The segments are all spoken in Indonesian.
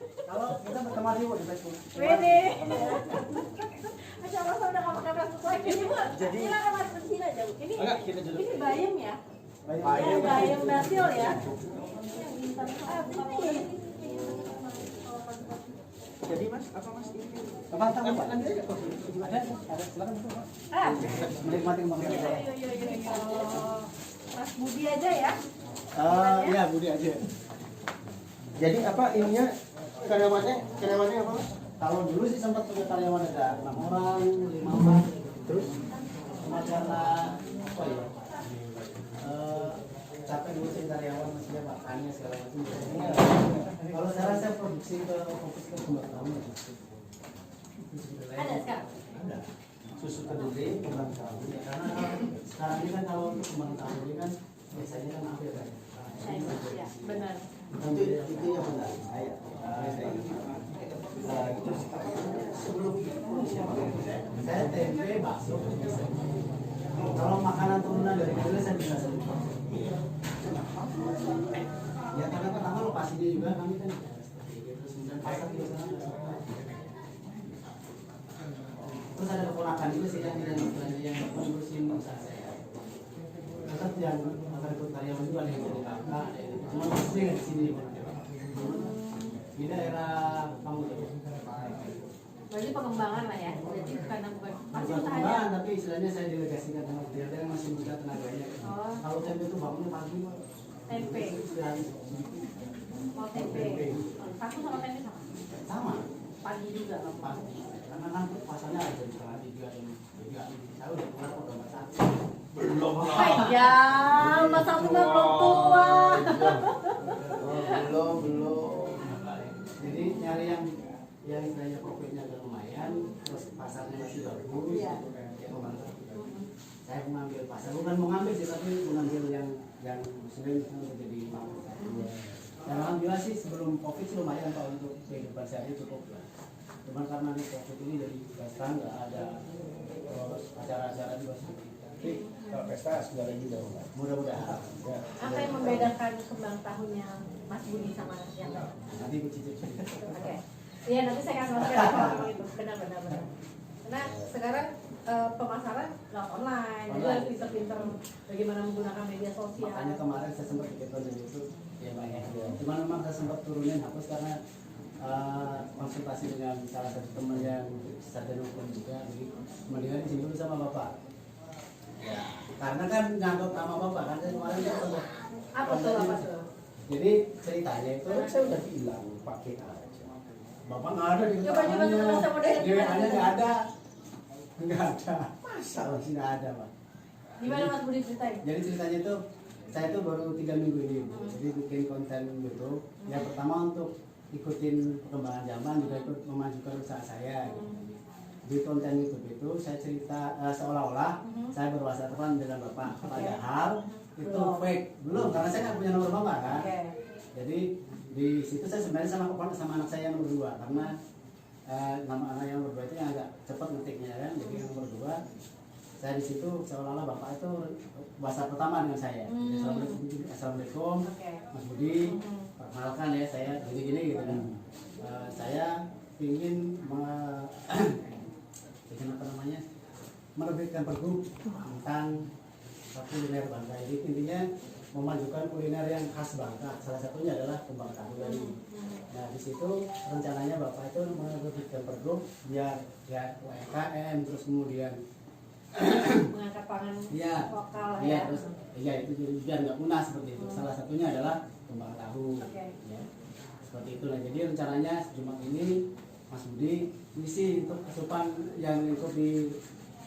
Kalau kita berteman di Facebook. Wede. Masya Allah, saya udah nggak pakai Facebook lagi. Ini Bu, Jadi silakan Mas bersih aja Bu. Ini Enggak, kita duduk. ini bayam ya? bayam. Bayam Basil ya? Jadi Mas, apa Mas ini? Apa tahu Pak? Nanti aja kok. Ada silakan masuk Pak. Ah, Menikmati makanan. iya. Mas Budi aja ya? Iya, Budi aja. Jadi apa ininya karyawannya apa Mas? Kalau dulu sih sempat punya karyawan ada 6 orang, 5 orang. Terus cuma karena apa ya? Capek ngurusin karyawan mestinya makannya segala macam. Jadinya kalau sekarang saya produksi ke fokus ke kembang tahu. Ada sekarang? Ada. Susu kediri, kembang tahu. Ya, karena sekarang ini kan kalau untuk kembang tahu ini kan biasanya kan ambil kan. Ya, benar. Itu yang benar saya. Itu sebelum saya tempe bakso bisa. Kalau makanan turunan dari kecil saya bisa sendiri. Ya karena pertama lokasinya juga kami kan seperti itu, terus kemudian pasar di sana. Terus ada keponakan juga sih yang tidak belanja yang ngurusin usaha saya. Tetap yang akan ikut karyawan juga ada yang jadi kakak, ada yang cuma sering di sini di daerah kamu tuh. Berarti pengembangan lah ya. Jadi karena bukan pasti Bukan usahanya. pengembangan, tapi istilahnya saya delegasikan sama dia, dia masih muda tenaganya. Oh. Kalau tempe itu bangunnya pagi, Tempe. istirahat Mau tempe. Tahu sama tempe sama? sama Pagi juga Bang. pagi. Karena kan pasarnya ada di setengah 3 dan 3. Saya udah pulang udah nomor 1. Belum Ya, Mas Satu mah belum tua. belum. Jadi nyari yang istilahnya profitnya agak lumayan, terus pasarnya masih bagus. Iya. Ya, membantu. Saya mengambil pasar, bukan mengambil sih, tapi mengambil yang sering untuk jadi makmur. Dan alhamdulillah sih sebelum COVID sih lumayan Pak untuk kehidupan saya cukup lah. Cuman karena di COVID ini dari sekarang nggak ada terus acara-acara juga seperti itu. Tapi kalau pesta sebenarnya juga enggak. Mudah-mudahan. Ya. Apa yang membedakan kembang tahunya Mas Budi sama yang lain? Nanti ibu cicip. Oke. Iya, nanti saya kasih masukan kalau itu. Benar. Karena sekarang pemasaran lewat online, jadi harus pinter-pinter bagaimana menggunakan media sosial. Makanya kemarin saya sempat bikin konten YouTube ya Pak ya. Cuman memang saya sempat turunin hapus karena konsultasi dengan salah satu teman yang sarjana hukum juga, jadi mendingan di sini dulu sama Bapak. Ya, karena kan nyangkut nama Bapak kan saya kemarin kan Apa tuh? Jadi ceritanya itu saya udah bilang pakai aja. Bapak nggak ada di Coba keterangannya. sama deh. Di WA-nya nggak ada. Masa masih nggak ada Pak? Gimana Mas Budi ceritain? Jadi ceritanya itu saya tuh baru 3 minggu ini, jadi bikin konten YouTube. Yang pertama untuk ikutin perkembangan zaman, juga ikut memajukan usaha saya. Di konten YouTube itu saya cerita seolah-olah saya berwasatpan dengan Bapak. Padahal itu fake, belum karena saya nggak punya nomor Bapak kan. Jadi di situ saya sebenarnya sama anak saya yang nomor 2 karena nama anak yang nomor 2 itu yang agak cepat ngetiknya kan. Jadi yang nomor 2 saya di situ seolah-olah Bapak itu bahasa pertama dengan saya. Assalamualaikum, Mas Budi, perkenalkan ya saya gini-gini gitu kan. Saya ingin menerbitkan pergub tentang kuliner Bangka. Jadi intinya memajukan kuliner yang khas Bangka. Salah satunya adalah kembang tahu tadi. Nah di situ rencananya Bapak itu menerbitkan pergub biar ya UMKM terus kemudian mengangkat pangan ya, lokal ya, ya. terus ya itu jadi biar nggak punah seperti itu. Salah satunya adalah kembang tahu. Ya, seperti itulah. Jadi rencananya Jumat ini Mas Budi ngisi untuk asupan yang ikut di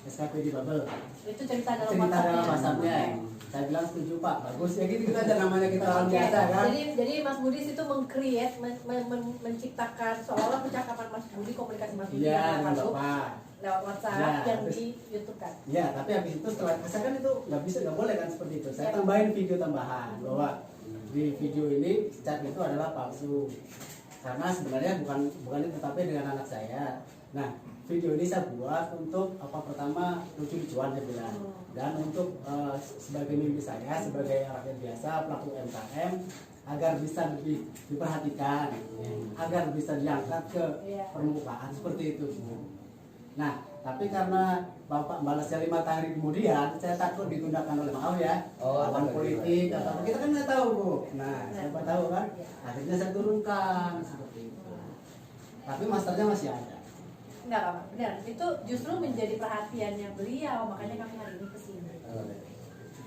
SKP di Babel. Itu cerita dalam WhatsApp-nya. Saya bilang setuju Pak, bagus ya gitu aja namanya kita orang biasa kan. Jadi Mas Budi itu meng-create, menciptakan seolah percakapan Mas Budi, komunikasi Mas Budi dengan Bapak lewat WhatsApp yang di YouTube kan. Ya, tapi habis itu setelah saya kan itu nggak boleh kan seperti itu. Saya tambahin video tambahan bahwa di video ini chat itu adalah palsu. Karena sebenarnya bukan itu tapi dengan anak saya. Nah, video ini saya buat untuk pertama lucu-lucuan saya bilang, dan untuk sebagai mimpi saya sebagai rakyat biasa pelaku UMKM agar bisa lebih diperhatikan, agar bisa diangkat ke permukaan seperti itu Bu. Nah, tapi karena Bapak balasnya 5 hari kemudian, saya takut ditundakan oleh maaf ya, lawan politik atau apa, kita kan nggak tahu Bu. Nah, siapa tahu kan, akhirnya saya turunkan seperti itu. Tapi masternya masih ada. Enggak apa-apa, benar. Itu justru menjadi perhatiannya beliau, makanya kami hari ini kesini.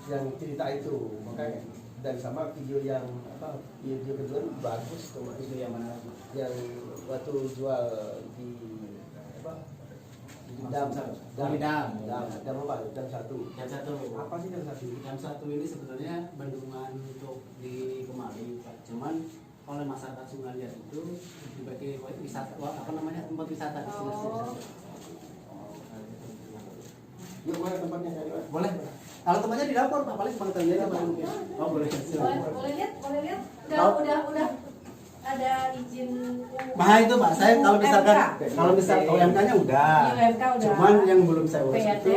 Yang cerita itu makanya, dan sama video yang apa, video kedua itu bagus tuh Mas. Itu yang mana lagi? Yang waktu jual di apa, dam Dam apa? Dam satu. Yang satu. Apa sih dam satu? Yang satu ini sebenarnya bendungan untuk di Kemari, Pak. Cuman oleh masyarakat Sungai itu dibagi wisata, apa namanya, tempat wisata destinasi wisata. Yuk mana tempatnya cari Mas? Boleh. Kalau tempatnya di dapur, Pak, paling cuma tanya apa mungkin. Oh, boleh. Boleh lihat, boleh lihat. Udah ada izin. Nah itu Pak, saya kalau misalkan UMK. kalau misal UMK-nya udah. UMK udah. Cuman yang belum saya urus PRT. itu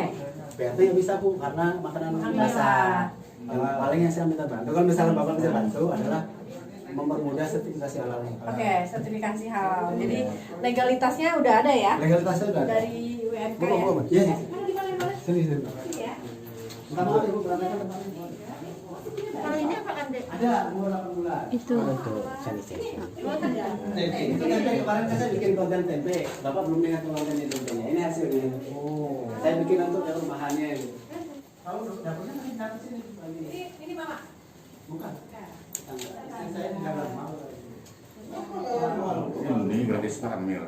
PRT nggak bisa Bu, karena makanan basah. Paling yang saya minta bantu, kalau misalnya Bapak bisa bantu adalah mempermudah sertifikasi halal. Oke, sertifikasi halal. Jadi legalitasnya udah ada ya? Legalitasnya udah ada. Dari UMK ya? Iya. Di mana? Sini. Sini ya. Enggak mau Ibu berangkat tempatnya. Kalau ini apa kan, Dek? Ada umur 8 bulan. Itu Oh, ada. Itu tempe kemarin kan saya bikin konten tempe. Bapak belum lihat konten itu tempenya. Ini hasilnya. Oh. Saya bikin untuk rumahannya gitu. Kalau dapurnya nanti di sini. Ini Mama. Bukan. Saya di dalam mau. Ini gadis hamil.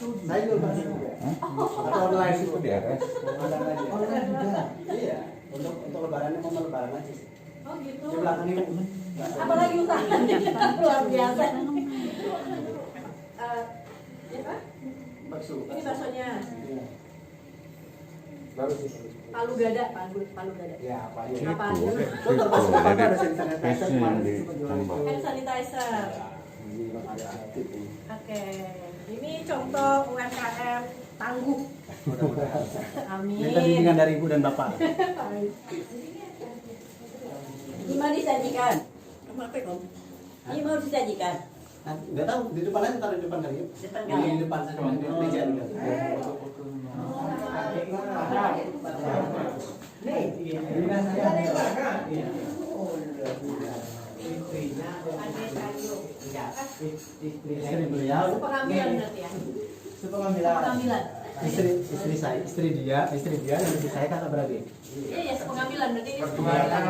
Saya juga masih. Atau online itu beres. Online juga. Iya. Untuk lebarannya mau lebaran aja sih. Oh gitu. Di belakang ini. Apalagi usahanya luar biasa. Ya Pak? Bakso. Ini baksonya. Baru sih. Palu gada. Ya, apa ya? Apa? Itu termasuk apa ada sanitizer kemarin Jadi, sempat jualan itu. Hand sanitizer. Ini ada aktif ini. Oke. Ini contoh UMKM tangguh. Amin. Minta bimbingan dari Ibu dan Bapak. Ini mau disajikan. Ini mau disajikan. Nah, nggak tahu di depan aja, taruh di depan kali ya. Depan Di kali. depan saja di meja juga. Istri beliau, Pengambilan berarti ya. sepengambilan. Pengambilan. Istri saya, istri dia dan istri saya kakak beradik. Iya, sepengambilan berarti ini. Pakai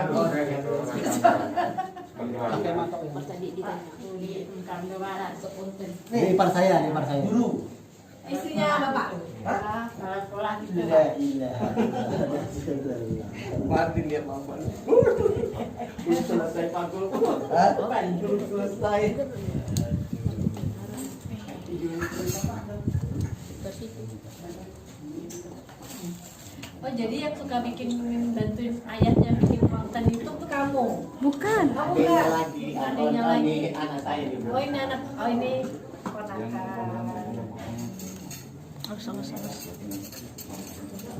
matok ya. Tadi ditanya. Kami kemana? Sepunten. Ini ipar saya. Guru. Istrinya Bapak. Kalau sekolah gitu. Iya. Martin lihat mama. Selesai pakul. Selesai. Oh jadi yang suka bikin bantuin ayahnya bikin konten itu tuh kamu? bukan. Kamu Adiknya enggak? lagi. Adiknya lagi. Anak saya nih. Oh ini anak. Oh ini ponakan.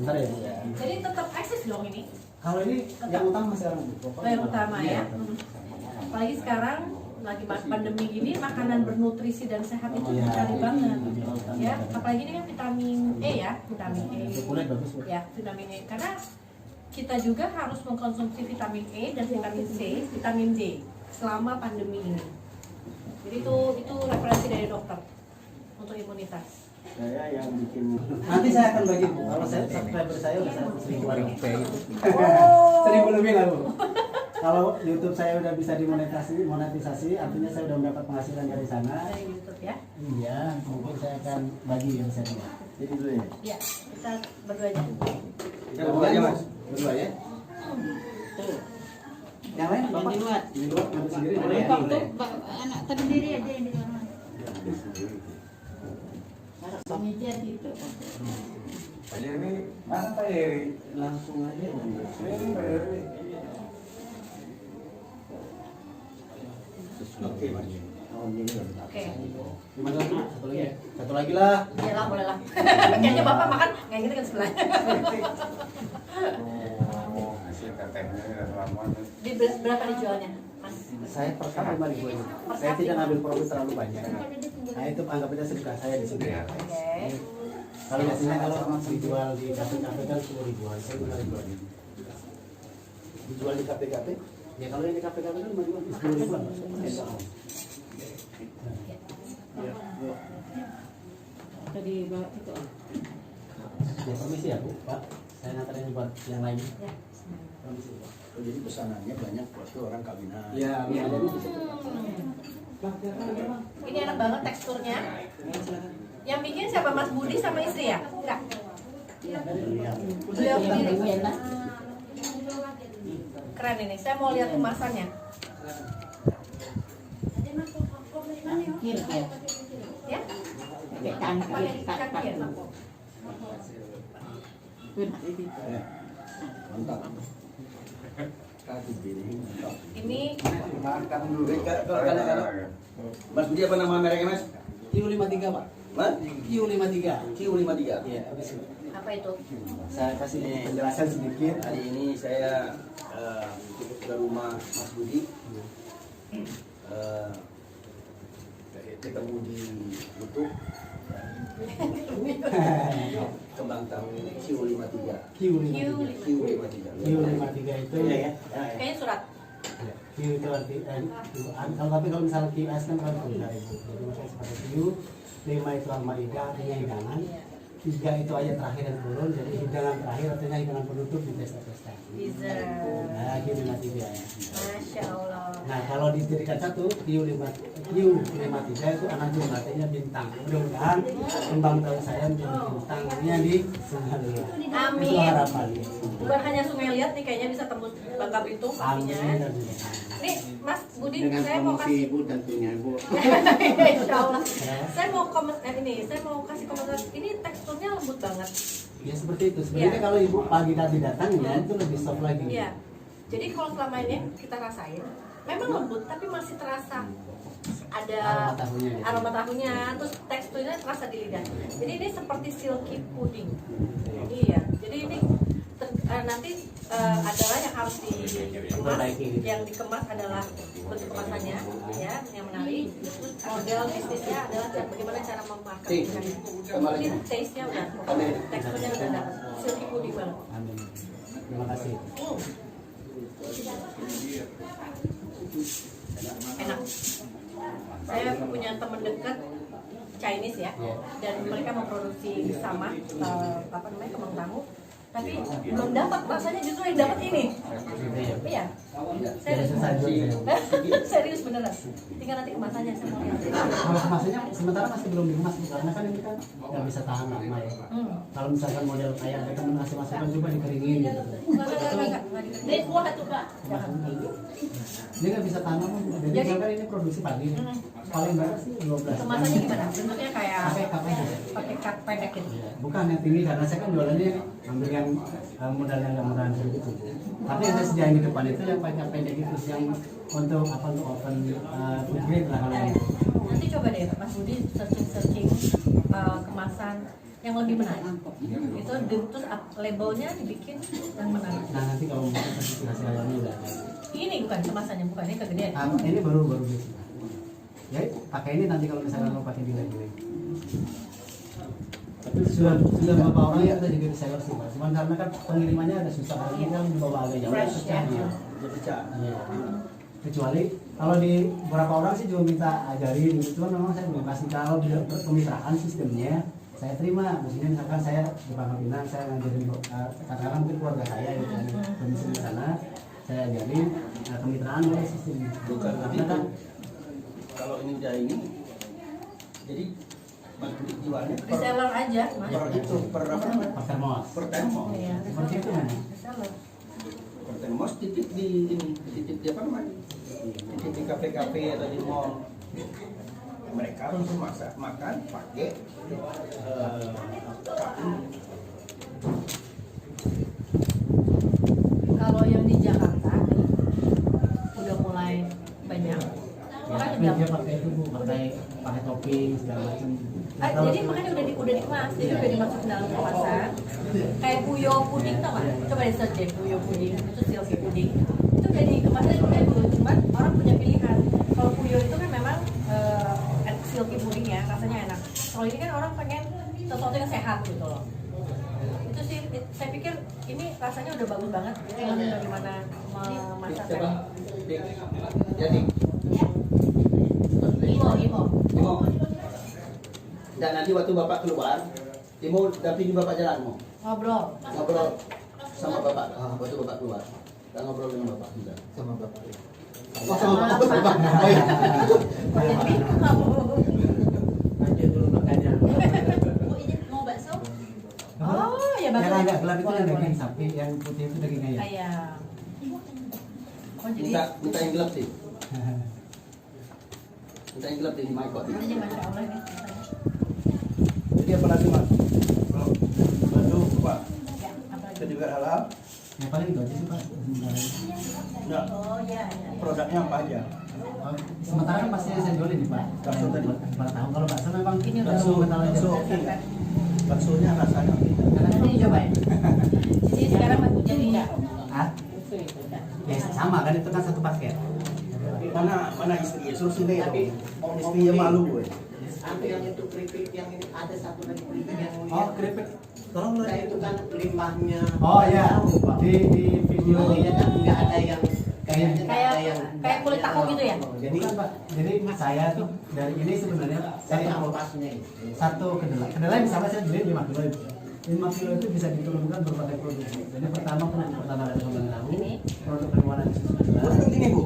Bentar ya. Jadi tetap eksis dong ini. Kalau ini yang utama sekarang Bu. Oh, yang utama ya. Apalagi sekarang lagi pandemi gini makanan bernutrisi dan sehat itu Iya. dicari banget. Ya, apalagi ini kan vitamin E ya, vitamin E. Untuk kulit bagus Bu. Ya, vitamin E karena kita juga harus mengkonsumsi vitamin E dan vitamin C, vitamin D selama pandemi ini. Jadi itu referensi dari dokter untuk imunitas. Saya yang bikin. Nanti saya akan bagi Bu. Kalau saya subscriber saya udah 100.000. Oh. 1.000 lebih lah Bu. Kalau YouTube saya udah bisa monetisasi, artinya saya udah mendapat penghasilan dari sana. Dari YouTube ya. Iya, mungkin saya akan bagi resepnya. Jadi dulu ya. Ya, kita berdua aja. Kita berdua aja Mas. Berdua ya. Tuh. Yang lain Yang Bapak? di luar. Di luar ngambil sendiri. Boleh, ya? Pak. Anak terdiri aja yang di luar. Harus pengejar gitu. Pak Yeri, mana Pak Yeri? Langsung aja. Ini Pak Yeri. Oke Mas. Oke. Gimana lagi? Satu lagi ya? Satu lagi lah. Ya lah, boleh lah. Kayaknya bapak makan nggak gitu kan sebelah. Oh, hasil tetehnya udah lama. Di berapa dijualnya, Mas? Saya per cup 5.000 ini. Saya tidak ngambil profit terlalu banyak. Nah itu anggap aja sedekah saya di sini. Iya. Oke. Kalau biasanya kalau dijual di kafe-kafe kan 10.000-an, saya 5.000-an. Dijual di kafe-kafe. Ya kalau yang di kafe-kafe kan 10.000-an. Tadi bawa itu. Ya permisi ya Bu, Pak. Saya nganterin buat yang lain. Ya. Permisi Pak. Oh, jadi pesanannya banyak buat orang kawinan. Iya, iya. Ini enak banget teksturnya. Yang bikin siapa, Mas Budi sama istri ya? Enggak. Beliau sendiri. Keren ini. Saya mau lihat kemasannya. Cangkir ya. Ya? Pakai cangkir. Pakai cangkir. Mantap. Kaki piring mantap. Ini Makan dulu. Kalau Mas Budi apa nama mereknya Mas? Q53 Pak. Mas? Q53. Q53. Iya, habis itu. apa itu? Saya kasih penjelasan sedikit. Hari ini saya cukup ke rumah Mas Budi. Ketemu di YouTube Kembang Tahu Q53. Q53 itu ya. Kayaknya surat. Q itu arti tapi kalau misalnya QS kan kalau tidak itu. Jadi makanya seperti Q 5 itu Al-Maidah artinya hidangan. 3 itu ayat terakhir yang turun, jadi hidangan terakhir artinya hidangan penutup di pesta-pesta. Dessert. Nah, Q53 ya. Masya Allah. Nah, kalau ditirikan satu, Q53 itu anak jum, artinya bintang. Mudah-mudahan kembang tahu saya menjadi bintangnya di Sungai. Amin. Itu harapan. Bukan hanya Sungai Liat nih, kayaknya bisa tembus Bangka Belitung pastinya. Amin. Nih, Mas Budi, Dengan saya mau promosi kasih. ibu tentunya ibu. Insya Allah. Saya mau saya mau kasih komentar. Ini teksturnya lembut banget. Ya seperti itu. Sebenarnya Iya. kalau ibu pagi tadi datang ya itu lebih soft lagi. Iya. Jadi kalau selama ini kita rasain, memang lembut tapi masih terasa ada Aroma tahunya ya. aroma tahunya, terus teksturnya terasa di lidah. Jadi ini seperti silky pudding. Iya. Jadi ini nanti adalah yang harus dikemas. Yang dikemas adalah bentuk kemasannya, ya, yang menarik. Terus model bisnisnya adalah bagaimana cara memarketkan. Kemudian taste-nya udah, teksturnya udah dapat. Silky pudding banget. Amin. Terima kasih. Enak. Saya punya teman dekat Chinese ya, dan mereka memproduksi sama apa namanya kembang tahu, tapi belum dapat rasanya, justru yang dapat ini. Iya. Serius. Serius beneran. Tinggal nanti kemasannya saya mau lihat. Kalau kemasannya sementara masih belum dikemas karena kan ini kan nggak bisa tahan lama ya. Kalau misalkan model kayak ada teman ngasih masukan coba dikeringin gitu. Enggak. Ini kuah tuh, Pak. Jangan. Ini nggak bisa tahan lama. Jadi misalkan ini produksi pagi. Paling banyak sih 12. Kemasannya gimana? Bentuknya kayak pakai cup pendek gitu. Bukan yang tinggi karena saya kan jualannya ambil yang modal yang nggak murahan gitu. Tapi yang saya sediain di depan itu yang pakai pendek itu yang untuk apa, untuk oven food grade lah kalau yang itu. Nanti coba deh Mas Budi searching kemasan yang lebih menarik. Itu terus labelnya dibikin yang menarik. Nah nanti kalau mau kasih hasilnya udah. Ini bukan kemasannya, bukan ini kegedean. Ini baru basic. Ya pakai ini nanti kalau misalnya mau pakai giling-giling. Tapi sudah beberapa orang yang kita juga reseller sih Pak. Cuman karena kan pengirimannya ada susah, karena kan dibawa agak jauh. Fresh, ya. Pecah. Iya. Kecuali kalau di beberapa orang sih juga minta ajarin gitu, cuman memang saya belum kasih. Kalau di kemitraan sistemnya saya terima, maksudnya misalkan saya di Pangkal Pinang, saya ngajarin katakanlah mungkin keluarga saya gitu kan, kondisi di sana saya ajarin kemitraan oleh sistem. Bukan Karena kan kalau ini udah ini, jadi Mas Budi jualnya Reseller aja, Mas. per itu per apa namanya? pasar mos Per termos. Iya, seperti itu kan. reseller. Per termos titip di ini, titip di apa namanya? Titip di kafe-kafe atau di mall. Mereka untuk masak makan pakai kaping. Kalau yang di Jakarta udah mulai banyak, Makanya tapi jam. dia pakai itu bu, pakai topping segala macam. Jadi makanya udah dikemas, jadi udah dimasukin dalam kemasan. Kayak puyo puding tau nggak? Coba di search deh puyo puding, itu silky puding. Itu udah dikemasnya kayak gitu, cuman orang punya pilihan. Kalau puyo itu kan memang silky puding ya, rasanya enak. Kalau ini kan orang pengen sesuatu yang sehat gitu loh. Itu sih, saya pikir ini rasanya udah bagus banget. Bagaimana memasaknya? Jadi. Imo. Dan nanti waktu bapak keluar, Timo dampingi bapak jalan mau Ngobrol. ngobrol sama bapak. Waktu bapak keluar, dan ngobrol dengan bapak juga. Sama bapak. Oh, sama bapak. Oh, iya. Lanjut dulu makannya. Mau bakso? Oh, ya bagus. Yang agak gelap itu Boleh, yang boleh. daging sapi, yang putih itu daging ayam. Ayam. Oh jadi Minta yang gelap sih. Minta yang gelap sih, Maikot. ini masya Allah nih. Jadi apa lagi mas? Batu, Pak. Ya, apa lagi? Kita juga halal. Ya paling itu aja sih pak. Enggak. Oh iya. Produknya apa aja? Sementara kan pasti saya jualin nih pak. Bakso tadi. Kepala tahu kalau bakso memang Ini udah bakso kenal aja. bakso oke nggak? Baksonya rasanya beda. Karena Nanti dicobain. Jadi sekarang jadi enggak. ah, ya sama kan itu kan satu paket. Mana istri? Suruh sini ya. Istrinya malu gue. Aku yang itu keripik yang ini ada satu lagi keripik yang Oh keripik. Tolong lu. saya itu kan limbahnya. Oh iya. Di videonya kan nggak ada yang kayaknya nggak ada yang Kayak kulit tahu gitu ya? Jadi pak, jadi saya tuh dari ini sebenarnya dari satu ampasnya itu. satu kedelai misalnya saya beli 5 kilo itu. 5 kilo itu bisa diturunkan berbagai produk. Jadi pertama ada kembang tahu, produk berwarna susu kedelai. Ini bu.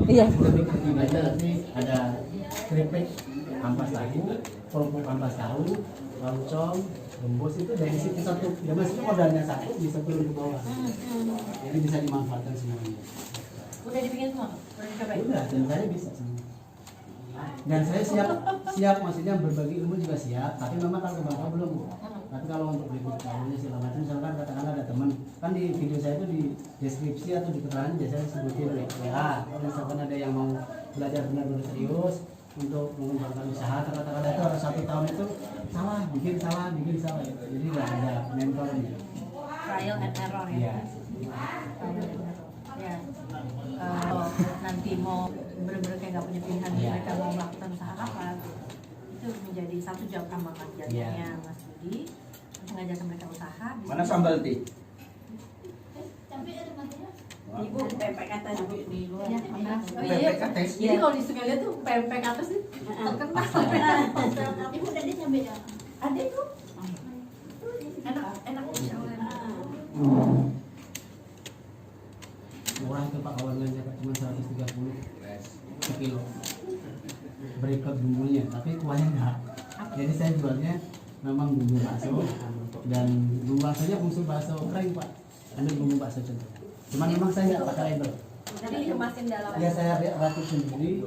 Iya. Lebih ketiganya nanti ada keripik ampas tahu, kerupuk ampas tahu, loncong, gembus itu dari situ satu. Ya mas itu modalnya satu bisa turun ke bawah. Jadi bisa dimanfaatkan semuanya. Udah dibikin semua? Udah dicobain? Udah, dan saya bisa semua. Dan saya siap maksudnya berbagi ilmu juga siap. Tapi memang kalau ke bangka belum. Tapi kalau untuk berikut tahunya segala macam, misalkan katakanlah ada teman, kan di video saya itu di deskripsi atau di keterangan biasanya sebutin ya. Kalau misalkan ada yang mau belajar benar-benar serius untuk mengembangkan usaha, katakanlah itu harus 1 tahun itu bikin salah. Jadi nggak ada mentornya. Trial and error ya? Iya. Trial and error. Ya. Kalau nanti mau bener-bener kayak nggak punya pilihan, Iya. mereka mau melakukan usaha apa, itu menjadi satu jam tambah kajiannya Iya. Mas Budi untuk mengajarkan mereka usaha. Mana sambal ti? Ibu pempek atas di luar. Iya, Oh Pempek atas? Jadi kalau di Sungai Liat tuh pempek atas sih terkenal. Ibu tadi sampai ya. Ada itu. Enak Insya Allah. Murah itu pak kalau belanja pak cuma 130 sekilo. Berikut bumbunya, tapi kuahnya enggak. Jadi saya jualnya memang bumbu bakso dan bumbu baksonya bumbu bakso kering pak. Ambil bumbu bakso contoh. Cuman memang saya nggak pakai label. Jadi dikemasin dalam. Ya saya rakit sendiri